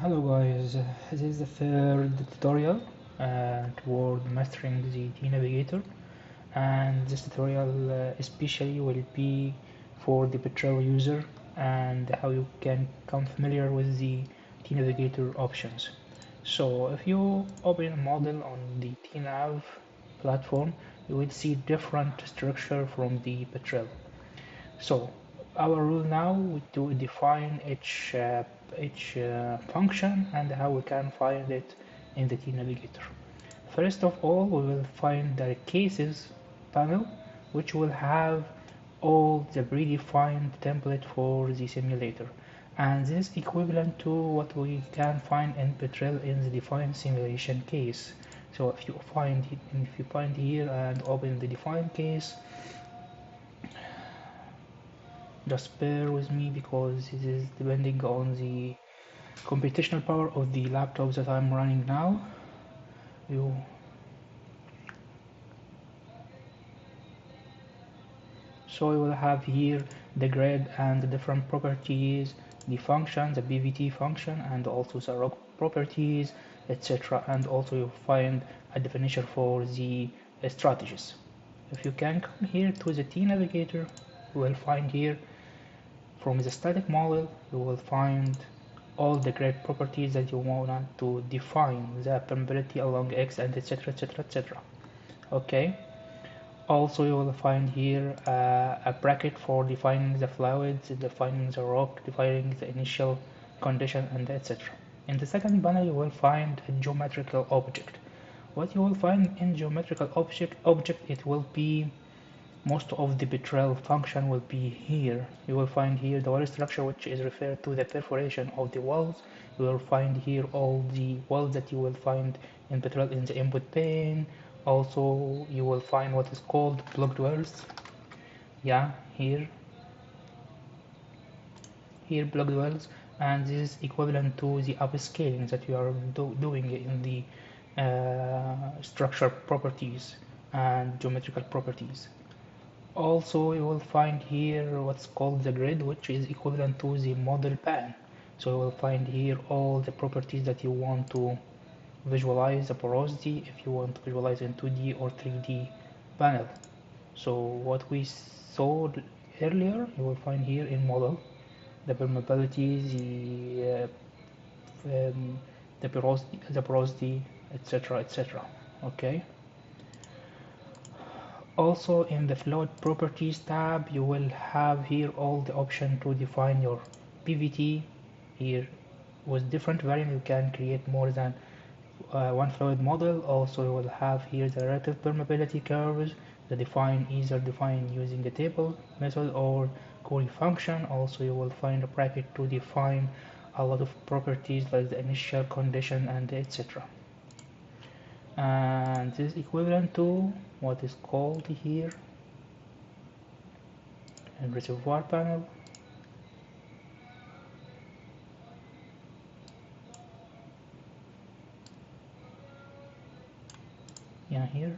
Hello guys, this is the third tutorial toward mastering the tNavigator, and this tutorial especially will be for the Petrel user and how you can become familiar with the tNavigator options. So if you open a model on the tNav platform, you will see different structure from the Petrel. So our rule now is to define each function and how we can find it in the tNavigator. First of all, we will find the cases panel, which will have all the predefined template for the simulator, and this is equivalent to what we can find in Petrel in the defined simulation case. So if you find here and open the defined case, just bear with me because it is depending on the computational power of the laptop that I'm running now. So you will have here the grid and the different properties, the function, the BVT function, and also the rock properties, etc. And also you find a definition for the strategies. If you can come here to the tNavigator, you will find here from the static model, you will find all the grid properties that you want to define the permeability along X and etc. etc. etc. Okay. Also, you will find here a bracket for defining the fluids, defining the rock, defining the initial condition, and etc. In the second panel, you will find a geometrical object. What you will find in geometrical object, it will be most of the Petrel function will be here. You will find here the well structure, which is referred to the perforation of the wells. You will find here all the wells that you will find in Petrel in the input pane. Also, you will find what is called blocked wells. Yeah, here blocked wells, and this is equivalent to the upscaling that you are doing in the structure properties and geometrical properties. Also, you will find here what's called the grid, which is equivalent to the model pan. So you will find here all the properties that you want to visualize the porosity, if you want to visualize in 2D or 3D panel. So what we saw earlier, you will find here in model the permeability, the porosity, etc., etc. Okay. Also, in the fluid properties tab, you will have here all the option to define your PVT. Here with different variant you can create more than one fluid model. Also, you will have here the relative permeability curves, either defined using the table method or query function. Also, you will find a bracket to define a lot of properties like the initial condition and etc. And this is equivalent to what is called here in reservoir panel. Yeah, here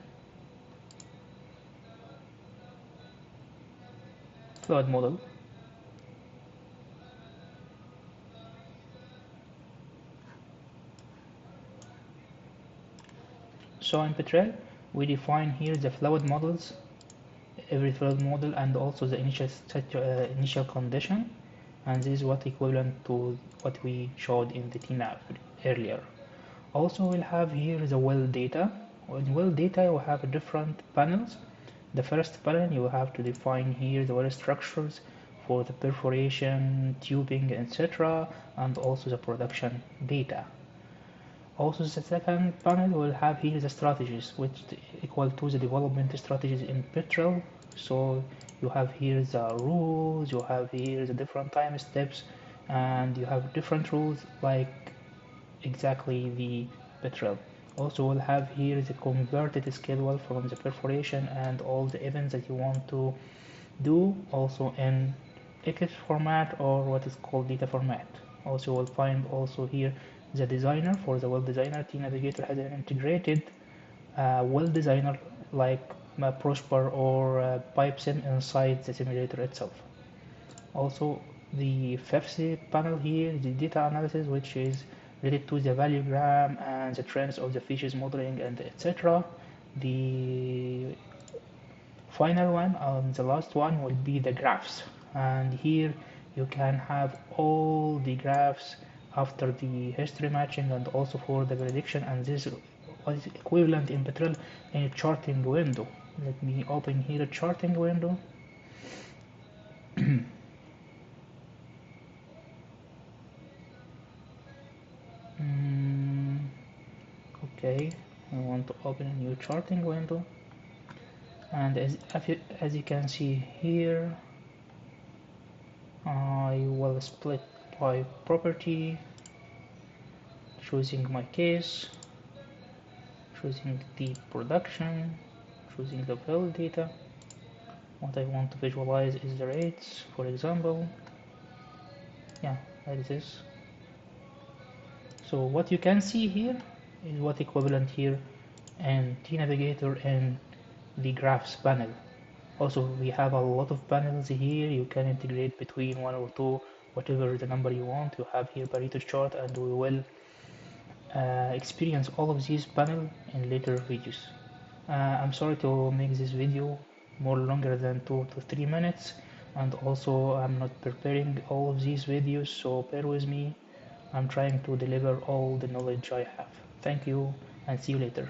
fluid model. So in Petrel, we define here the fluid models, every fluid model, and also the initial condition, and this is what equivalent to what we showed in the tNav earlier. Also, we'll have here the well data. In well data, you have different panels. The first panel, you have to define here the well structures for the perforation, tubing, etc., and also the production data. Also, the second panel will have here the strategies, which equal to the development strategies in Petrel. So you have here the rules, you have here the different time steps, and you have different rules like exactly the Petrel. Also, we'll have here the converted schedule from the perforation and all the events that you want to do, also in X format or what is called data format. Also, we'll find also here the designer. For the well designer, tNavigator has an integrated well designer like Prosper or PipeSim inside the simulator itself. Also, the fifth panel here, the data analysis, which is related to the value-gram and the trends of the fishes modeling and etc. The final one and the last one will be the graphs, and here you can have all the graphs after the history matching and also for the prediction, and this is equivalent in Petrel in a charting window. Let me open here a charting window. Okay, I want to open a new charting window, and as you can see here, I will split by property, choosing my case, choosing the production, choosing the well data. What I want to visualize is the rates, for example. Yeah, like this. So what you can see here is what equivalent here in tNavigator and the graphs panel. Also, we have a lot of panels here. You can integrate between one or two, whatever the number you want. You have here Pareto chart, and we will experience all of these panels in later videos. I'm sorry to make this video more longer than 2 to 3 minutes, and also I'm not preparing all of these videos, so bear with me. I'm trying to deliver all the knowledge I have. Thank you, and see you later.